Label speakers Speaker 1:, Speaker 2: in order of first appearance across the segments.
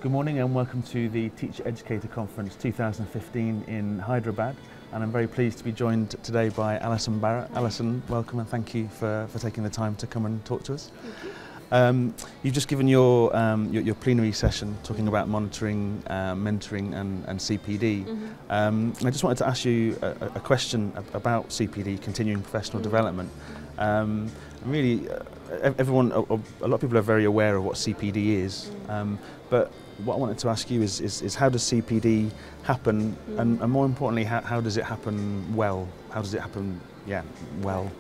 Speaker 1: Good morning and welcome to the Teacher Educator Conference 2015 in Hyderabad, and I'm very pleased to be joined today by Alison Barrett.
Speaker 2: Hi.
Speaker 1: Alison, welcome and thank you for taking the time to come and talk to us.
Speaker 2: Thank you.
Speaker 1: You've just given your plenary session talking about monitoring, mentoring and CPD. I just wanted to ask you a question about CPD, continuing professional development. Really, everyone, a lot of people are very aware of what CPD is, but what I wanted to ask you is how does CPD happen, and more importantly, how does it happen well? How does it happen, well?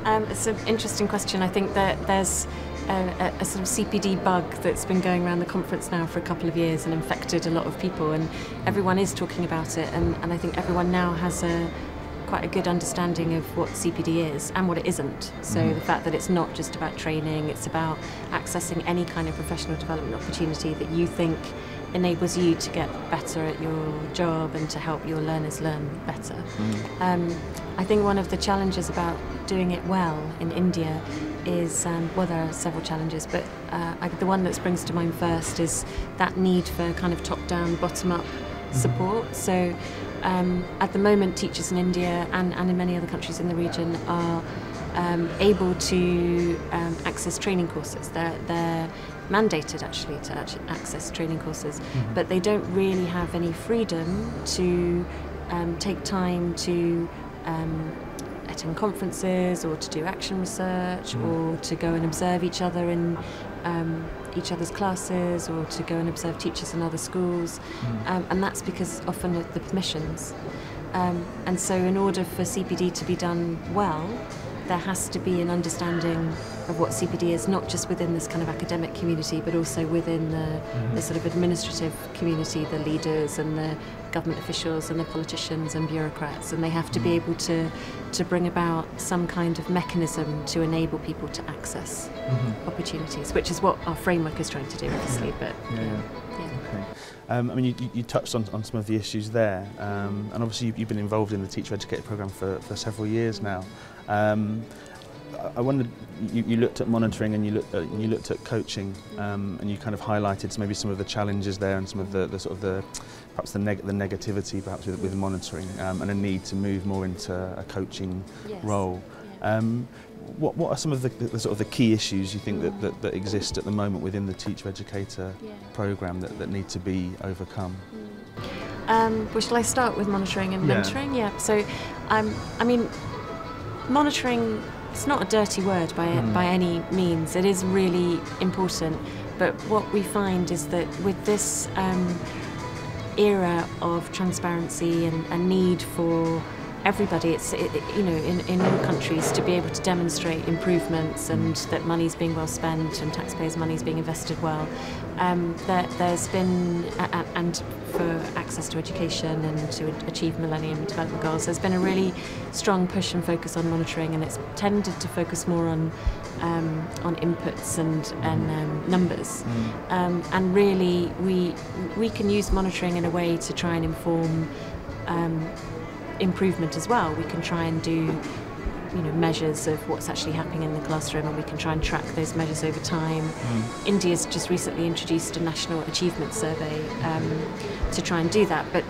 Speaker 2: It's an interesting question. I think that there's a sort of CPD bug that's been going around the conference now for a couple of years and infected a lot of people, and everyone is talking about it, and I think everyone now has quite a good understanding of what CPD is and what it isn't. So the fact that it's not just about training, it's about accessing any kind of professional development opportunity that you think enables you to get better at your job and to help your learners learn better. I think one of the challenges about doing it well in India is, well, there are several challenges, but the one that springs to mind first is that need for kind of top-down, bottom-up support. So at the moment, teachers in India and in many other countries in the region are able to access training courses. They're mandated actually to access training courses, but they don't really have any freedom to take time to attend conferences or to do action research or to go and observe each other in each other's classes or to go and observe teachers in other schools, and that's because often of the permissions. And so in order for CPD to be done well, there has to be an understanding of what CPD is, not just within this kind of academic community, but also within the sort of administrative community, the leaders and the government officials and the politicians and bureaucrats, and they have to be able to bring about some kind of mechanism to enable people to access opportunities, which is what our framework is trying to do, obviously. But
Speaker 1: Okay. I mean, you touched on some of the issues there, and obviously you've been involved in the Teacher Educator programme for several years now. I wondered, you looked at monitoring and you looked at coaching, and you kind of highlighted maybe some of the challenges there and some of the sort of perhaps the negativity perhaps with monitoring, and a need to move more into a coaching role. What are some of the sort of the key issues you think that exist at the moment within the Teacher Educator programme that need to be overcome?
Speaker 2: Well, shall I start with monitoring and mentoring? Yeah. So, I mean, monitoring, it's not a dirty word by any means. It is really important. But what we find is that with this era of transparency and need for everybody, in all countries, to be able to demonstrate improvements and that money's being well spent and taxpayers' money is being invested well. There's been, and for access to education and to achieve Millennium Development Goals, there's been a really strong push and focus on monitoring, and it's tended to focus more on inputs and numbers. And really, we can use monitoring in a way to try and inform improvement as well. We can try and do measures of what's actually happening in the classroom, and we can try and track those measures over time. India's just recently introduced a national achievement survey to try and do that. But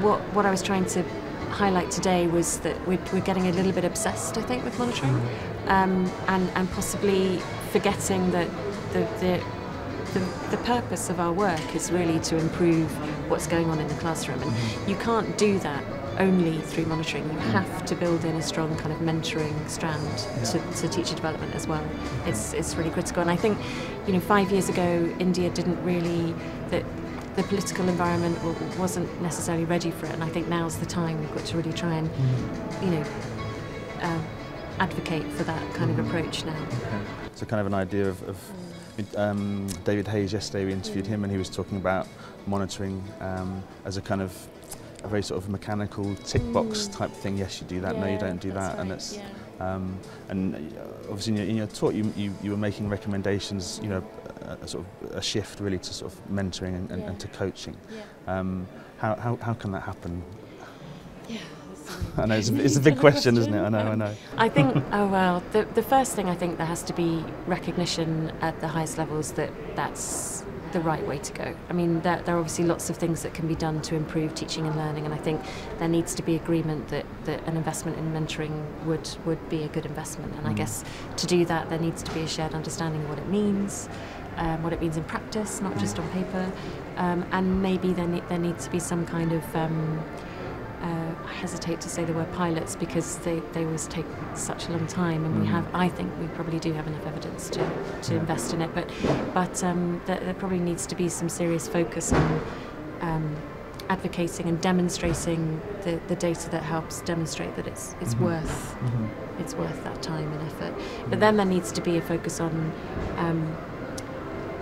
Speaker 2: what I was trying to highlight today was that we're getting a little bit obsessed, I think, with monitoring, and possibly forgetting that the purpose of our work is really to improve what's going on in the classroom, and you can't do that only through monitoring. You have to build in a strong kind of mentoring strand to teacher development as well. It's really critical, and I think 5 years ago India didn't really, the political environment wasn't necessarily ready for it, and I think now's the time. We've got to really try and advocate for that kind of approach now.
Speaker 1: So kind of an idea of David Hayes, yesterday we interviewed him, and he was talking about monitoring as a kind of a very sort of mechanical tick box type thing. Yes, you do that. No, you don't do that. Right. And it's and obviously in your talk you were making recommendations. A sort of a shift really to sort of mentoring and to coaching. How can that happen?
Speaker 2: Yeah,
Speaker 1: I know, it's a big question, isn't it? I know.
Speaker 2: I think, the first thing, I think there has to be recognition at the highest levels that that's the right way to go. I mean, there are obviously lots of things that can be done to improve teaching and learning, and I think there needs to be agreement that an investment in mentoring would be a good investment. And I guess to do that, there needs to be a shared understanding of what it means in practice, not just on paper, and maybe there needs to be some kind of I hesitate to say the word pilots because they always take such a long time, and I think we probably do have enough evidence to invest in it, but there probably needs to be some serious focus on advocating and demonstrating the data that helps demonstrate that it's worth that time and effort. But then there needs to be a focus on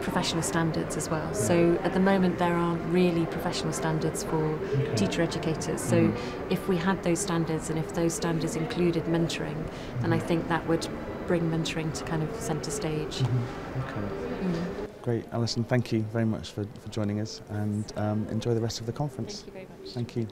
Speaker 2: professional standards as well. So at the moment there aren't really professional standards for teacher educators. So if we had those standards, and if those standards included mentoring, then I think that would bring mentoring to kind of centre stage.
Speaker 1: Great, Alison, thank you very much for joining us, and enjoy the rest of the conference.
Speaker 2: Thank you very much.
Speaker 1: Thank you.